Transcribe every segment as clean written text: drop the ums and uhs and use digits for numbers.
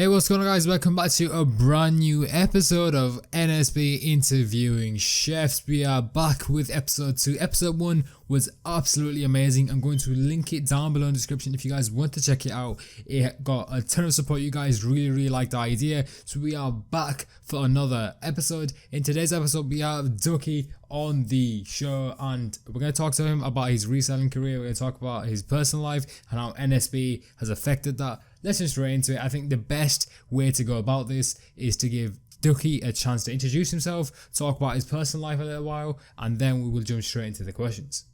Hey, what's going on, guys? Welcome back to a brand new episode of NSB Interviewing Chefs. We are back with episode 2. Episode 1 was absolutely amazing. I'm going to link it down below in the description if you guys want to check it out. It got a ton of support. You guys really liked the idea. So we are back for another episode. In today's episode, we have Ducky on the show and we're going to talk to him about his reselling career. We're going to talk about his personal life and how NSB has affected that. Let's just straight into it. I think the best way to go about this is to give Ducky a chance to introduce himself, talk about his personal life a little while, and then we will jump straight into the questions.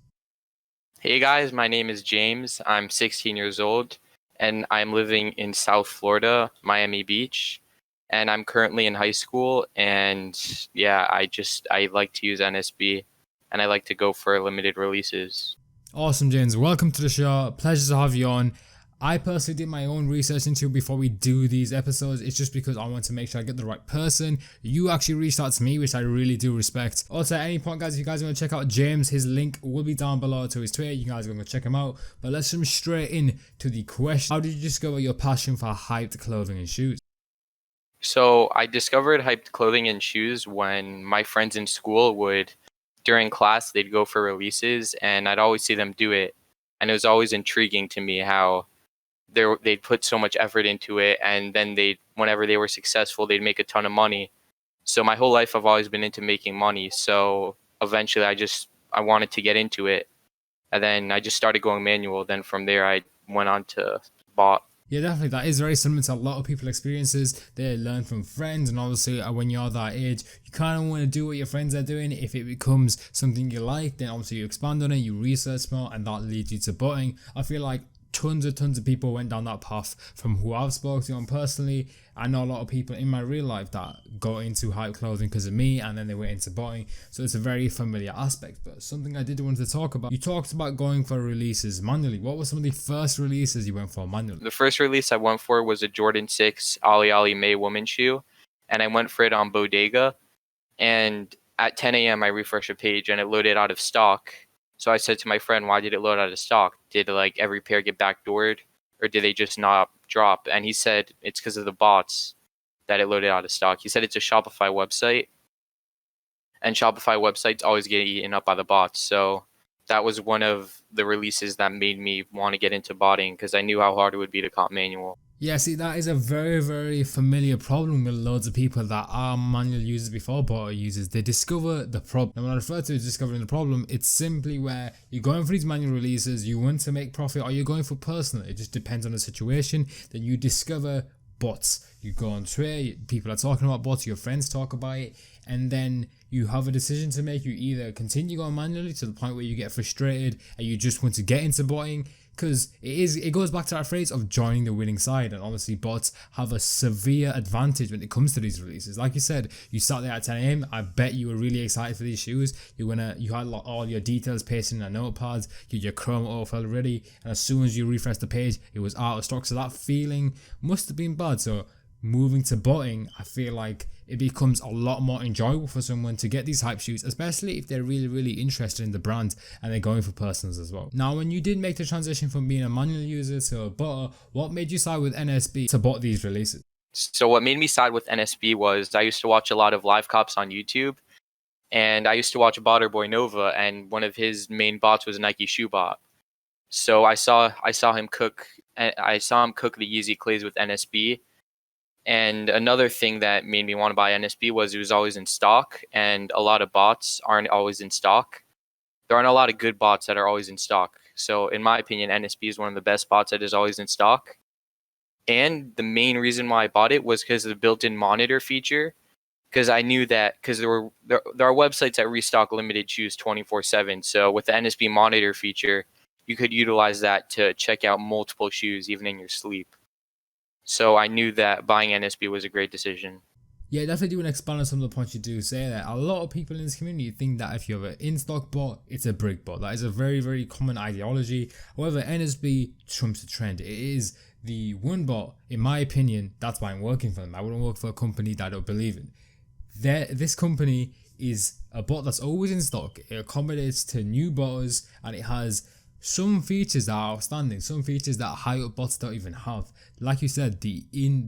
Hey guys, my name is James. I'm 16 years old and I'm living in South Florida, Miami Beach. And I'm currently in high school and yeah, I like to use NSB and I like to go for limited releases. Awesome, James. Welcome to the show. Pleasure to have you on. I personally did my own research into it before we do these episodes. It's just because I want to make sure I get the right person. You actually reached out to me, which I really do respect. Also, at any point, guys, if you guys want to check out James, his link will be down below to his Twitter. You guys are going to check him out. But let's jump straight in to the question. How did you discover your passion for hyped clothing and shoes? So I discovered hyped clothing and shoes when my friends in school would, during class, they'd go for releases and I'd always see them do it. And it was always intriguing to me how they'd put so much effort into it, and then whenever they were successful, they'd make a ton of money. So my whole life I've always been into making money. So eventually I wanted to get into it, and then I just started going manual. Then from there I went on to bot. Yeah, definitely. That is very similar to a lot of people's experiences. They learn from friends, and obviously when you're that age, you kind of want to do what your friends are doing. If it becomes something you like, then obviously you expand on it, you research more, and that leads you to botting. I feel like tons of people went down that path from who I've spoken to, and personally I know a lot of people in my real life that got into hype clothing because of me, and then they went into botting. So it's a very familiar aspect. But something I did want to talk about, you talked about going for releases manually. What were some of the first releases you went for manually? The first release I went for was a Jordan 6 Ali May women's shoe, and I went for it on Bodega, and at 10 a.m. I refreshed a page and it loaded out of stock. So I said to my friend, why did it load out of stock? Did like every pair get backdoored, or did they just not drop? And he said it's because of the bots that it loaded out of stock. He said it's a Shopify website, and Shopify websites always get eaten up by the bots. So that was one of the releases that made me want to get into botting, because I knew how hard it would be to comp manual. Yeah, see, that is a very familiar problem with loads of people that are manual users before bot users. They discover the problem. And when I refer to discovering the problem, it's simply where you're going for these manual releases, you want to make profit, or you're going for personal. It just depends on the situation. Then you discover bots. You go on Twitter, people are talking about bots, your friends talk about it, and then you have a decision to make. You either continue going manually to the point where you get frustrated and you just want to get into botting, because it goes back to that phrase of joining the winning side. And obviously bots have a severe advantage when it comes to these releases. Like you said, you sat there at 10 a.m. I bet you were really excited for these shoes. You had all your details pasted in a notepad, you had your Chrome overflow ready, and as soon as you refreshed the page, it was out of stock. So that feeling must have been bad. So moving to botting, I feel like it becomes a lot more enjoyable for someone to get these hype shoes, especially if they're really interested in the brand and they're going for personals as well. Now, when you did make the transition from being a manual user to a botter, what made you side with NSB to bot these releases? So what made me side with NSB was I used to watch a lot of live cops on YouTube, and I used to watch Botter Boy Nova, and one of his main bots was a Nike shoe bot. So I saw him cook the Yeezy Clays with NSB. And another thing that made me want to buy NSB was it was always in stock, and a lot of bots aren't always in stock. There aren't a lot of good bots that are always in stock. So in my opinion, NSB is one of the best bots that is always in stock. And the main reason why I bought it was because of the built-in monitor feature. Because I knew that, because there are websites that restock limited shoes 24/7. So with the NSB monitor feature, you could utilize that to check out multiple shoes even in your sleep. So I knew that buying NSB was a great decision. Yeah, definitely do want to expand on some of the points you do say there. A lot of people in this community think that if you have an in-stock bot, it's a brick bot. That is a very common ideology. However, NSB trumps the trend. It is the one bot, in my opinion, that's why I'm working for them. I wouldn't work for a company that I don't believe in. This company is a bot that's always in stock. It accommodates to new botters, and it has some features that are outstanding, some features that high up bots don't even have. Like you said, the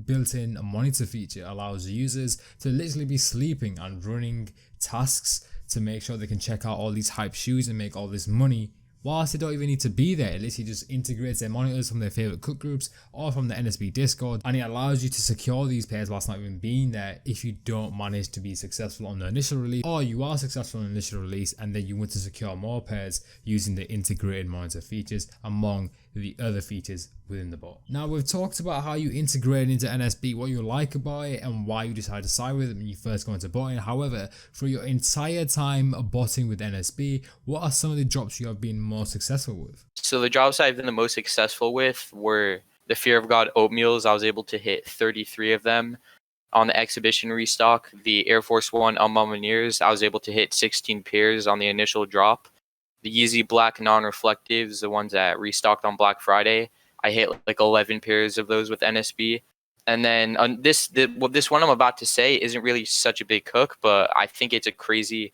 built-in monitor feature allows users to literally be sleeping and running tasks to make sure they can check out all these hype shoes and make all this money whilst they don't even need to be there. It literally just integrates their monitors from their favorite cook groups or from the NSB Discord, and it allows you to secure these pairs whilst not even being there if you don't manage to be successful on the initial release, or you are successful on the initial release and then you want to secure more pairs using the integrated monitor features among the other features within the bot. Now, we've talked about how you integrate into NSB, what you like about it and why you decide to side with it when you first go into botting. However, for your entire time botting with NSB, what are some of the drops you have been more successful with? So the drops I've been the most successful with were the Fear of God oatmeals. I was able to hit 33 of them. On the exhibition restock, the Air Force One Almamineers, I was able to hit 16 pairs on the initial drop. The Yeezy Black non-reflectives, the ones that restocked on Black Friday, I hit like 11 pairs of those with NSB. And then this one I'm about to say isn't really such a big hook, but I think it's crazy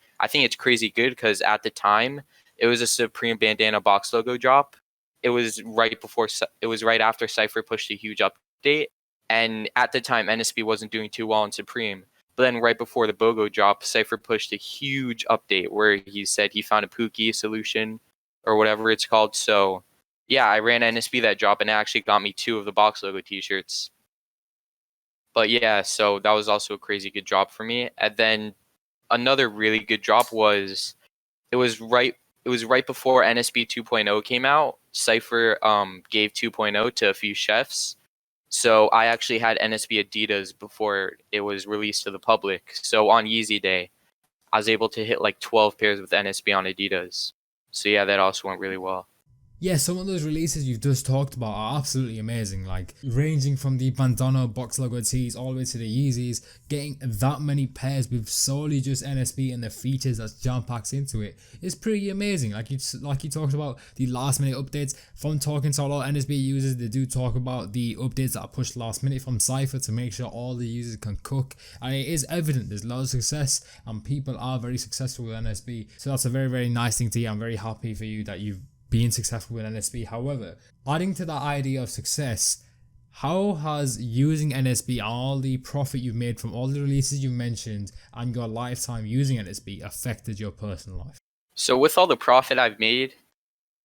good because at the time it was a Supreme bandana box logo drop. It was right after Cypher pushed a huge update, and at the time NSB wasn't doing too well in Supreme. But then right before the BOGO drop, Cypher pushed a huge update where he said he found a Pookie solution or whatever it's called. So yeah, I ran NSB that drop and it actually got me 2 of the box logo t-shirts. But yeah, so that was also a crazy good drop for me. And then another really good drop was it was right before NSB 2.0 came out. Cypher gave 2.0 to a few chefs. So I actually had NSB Adidas before it was released to the public. So on Yeezy Day, I was able to hit like 12 pairs with NSB on Adidas. So yeah, that also went really well. Yeah, some of those releases you've just talked about are absolutely amazing, like ranging from the bandana box logo tees all the way to the Yeezys. Getting that many pairs with solely just NSB and the features that jam packs into it is pretty amazing. Like you talked about the last minute updates. From talking to a lot of NSB users, they do talk about the updates that are pushed last minute from Cypher to make sure all the users can cook, and it is evident there's a lot of success and people are very successful with NSB. So that's a very, very nice thing to hear. I'm very happy for you that you've being successful with NSB. However, adding to that idea of success, how has using NSB and all the profit you've made from all the releases you mentioned and your lifetime using NSB affected your personal life? So with all the profit I've made,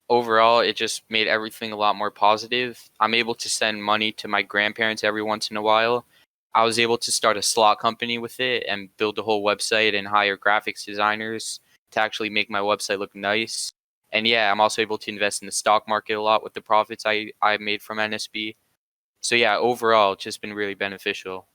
overall, it just made everything a lot more positive. I'm able to send money to my grandparents every once in a while. I was able to start a slot company with it and build a whole website and hire graphics designers to actually make my website look nice. And yeah, I'm also able to invest in the stock market a lot with the profits I made from NSB. So yeah, overall, it's just been really beneficial.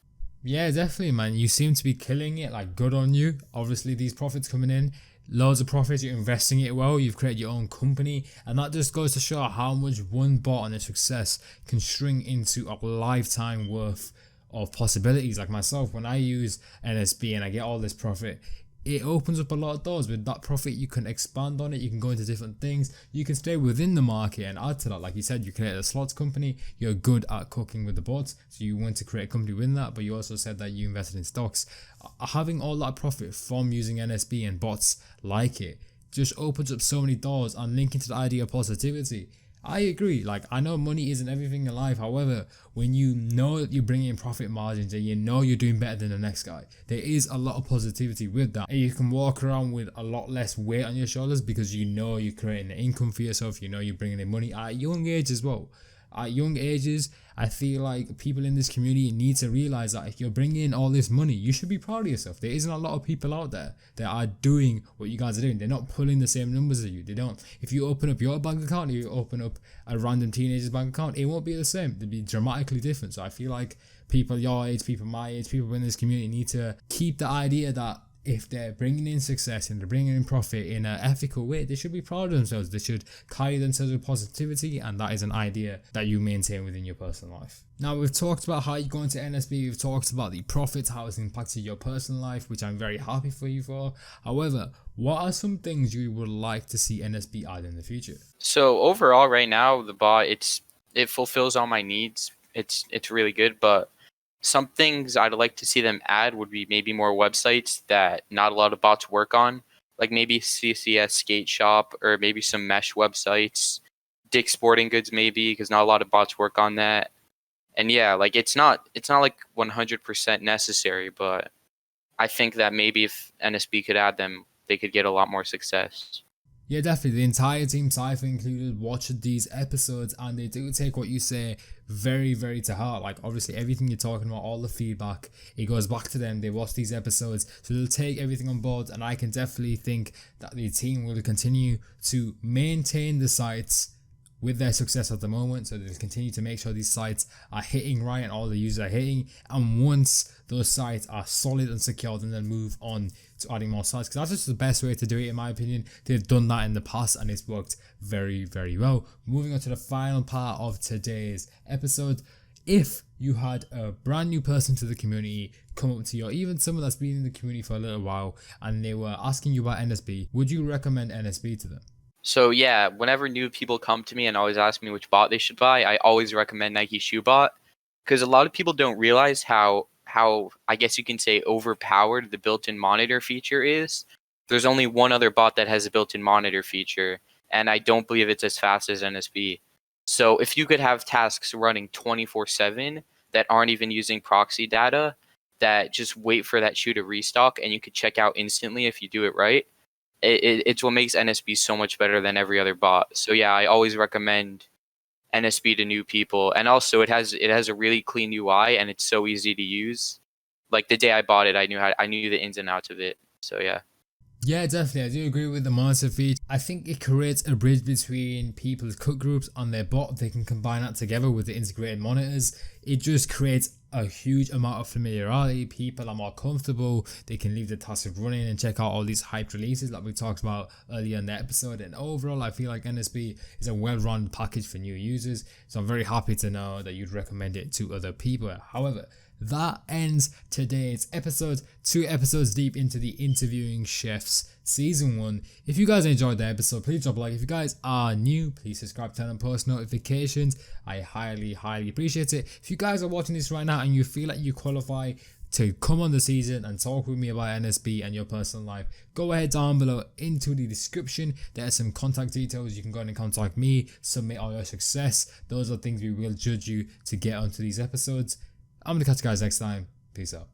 Yeah, definitely, man. You seem to be killing it. Like, good on you. Obviously, these profits coming in, loads of profits. You're investing it well. You've created your own company, and that just goes to show how much one bot and a success can string into a lifetime worth of possibilities. Like myself, when I use NSB and I get all this profit, it opens up a lot of doors. With that profit, you can expand on it, you can go into different things, you can stay within the market and add to that. Like you said, you created a slots company, you're good at cooking with the bots, so you want to create a company within that, but you also said that you invested in stocks. Having all that profit from using NSB and bots like it just opens up so many doors, and linking to the idea of positivity. I agree. Like, I know money isn't everything in life. However, when you know that you're bringing in profit margins and you know you're doing better than the next guy, there is a lot of positivity with that. And you can walk around with a lot less weight on your shoulders because you know you're creating an income for yourself. You know you're bringing in money at a young age as well. At young ages, I feel like people in this community need to realize that if you're bringing in all this money, you should be proud of yourself. There isn't a lot of people out there that are doing what you guys are doing. They're not pulling the same numbers as you. They don't. If you open up your bank account, you open up a random teenager's bank account, it won't be the same. It'll be dramatically different. So I feel like people your age, people my age, people in this community need to keep the idea that if they're bringing in success and they're bringing in profit in an ethical way, they should be proud of themselves. They should carry themselves with positivity, and that is an idea that you maintain within your personal life. Now, we've talked about how you go into NSB, we've talked about the profits, how it's impacted your personal life, which I'm very happy for you for. However, what are some things you would like to see NSB add in the future? So overall, right now, the bot it fulfills all my needs. It's really good, but some things I'd like to see them add would be maybe more websites that not a lot of bots work on, like maybe CCS Skate Shop or maybe some mesh websites. Dick's Sporting Goods maybe, because not a lot of bots work on that. And yeah, like it's not like 100% necessary, but I think that maybe if NSB could add them, they could get a lot more success. Yeah, definitely. The entire team, Cypher included, watched these episodes and they do take what you say very, very to heart. Like, obviously, everything you're talking about, all the feedback, it goes back to them. They watch these episodes, so they'll take everything on board. And I can definitely think that the team will continue to maintain the sites with their success at the moment. So they'll continue to make sure these sites are hitting right and all the users are hitting. And once those sites are solid and secure, then they'll move on to adding more sites, because that's just the best way to do it in my opinion. They've done that in the past and it's worked very, very well. Moving on to the final part of today's episode. If you had a brand new person to the community come up to you, or even someone that's been in the community for a little while, and they were asking you about NSB, would you recommend NSB to them? So yeah, whenever new people come to me and always ask me which bot they should buy, I always recommend Nike Shoe Bot, because a lot of people don't realize how I guess you can say overpowered the built-in monitor feature is. There's only one other bot that has a built-in monitor feature, and I don't believe it's as fast as NSB. So if you could have tasks running 24/7 that aren't even using proxy data, that just wait for that shoe to restock and you could check out instantly if you do it right, it's what makes NSB so much better than every other bot. So yeah, I always recommend NSB to new people, and also it has a really clean UI and it's so easy to use. Like the day I bought it, I knew the ins and outs of it. So yeah. Yeah, definitely. I do agree with the monitor feature. I think it creates a bridge between people's cut groups on their bot. They can combine that together with the integrated monitors. It just creates a huge amount of familiarity. People are more comfortable. They can leave the task of running and check out all these hyped releases like we talked about earlier in the episode. And overall, I feel like NSB is a well-rounded package for new users. So I'm very happy to know that you'd recommend it to other people. However, that ends today's episode. 2 episodes deep into the Interviewing Chefs Season 1. If you guys enjoyed the episode, please drop a like. If you guys are new, please subscribe, turn on post notifications. I highly, highly appreciate it. If you guys are watching this right now and you feel like you qualify to come on the season and talk with me about NSB and your personal life, go ahead down below into the description. There are some contact details. You can go and contact me, submit all your success. Those are things we will judge you to get onto these episodes. I'm going to catch you guys next time. Peace out.